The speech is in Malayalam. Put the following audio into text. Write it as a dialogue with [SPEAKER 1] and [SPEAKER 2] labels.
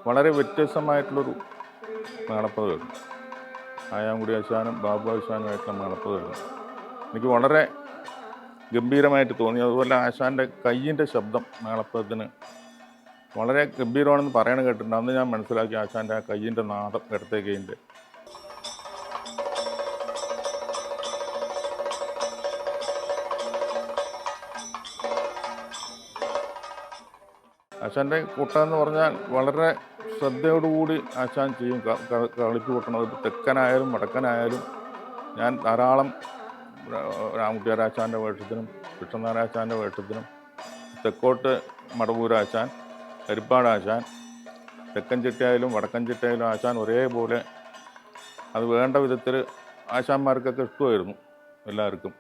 [SPEAKER 1] വളരെ വ്യത്യസ്തമായിട്ടുള്ളൊരു മേളപ്പദമായിരുന്നു. ആയാങ്കുടി ആശാനും ബാബു ആശാനുമായിട്ടുള്ള മേളപ്പദമായിരുന്നു. എനിക്ക് വളരെ ഗംഭീരമായിട്ട് തോന്നി. അതുപോലെ ആശാൻ്റെ കയ്യിൻ്റെ ശബ്ദം മേളപ്പദത്തിന് വളരെ ഗംഭീരമാണെന്ന് പറയണ കേട്ടിട്ടുണ്ട്. അന്ന് ഞാൻ മനസ്സിലാക്കി ആശാൻ്റെ ആ കയ്യിൻ്റെ നാദം, ഇടത്തെ കയ്യിൻ്റെ. ആശാൻ്റെ കൂട്ടം എന്ന് പറഞ്ഞാൽ വളരെ ശ്രദ്ധയോടുകൂടി ആശാൻ ചെയ്യും. കളിച്ചു കൂട്ടണത് തെക്കനായാലും വടക്കനായാലും ഞാൻ ധാരാളം രാമകുട്ടിയാരാശാൻ്റെ വേഷത്തിനും കൃഷ്ണനാരാശാൻ്റെ വേഷത്തിനും തെക്കോട്ട് മടവൂരാശാൻ, ഹരിപ്പാടാശാൻ, തെക്കൻ ചിട്ടയായാലും വടക്കൻ ചിട്ടയായാലും ആശാൻ ഒരേപോലെ അത് വേണ്ട വിധത്തിൽ ആശാന്മാർക്കൊക്കെ ഇഷ്ടമായിരുന്നു എല്ലാവർക്കും.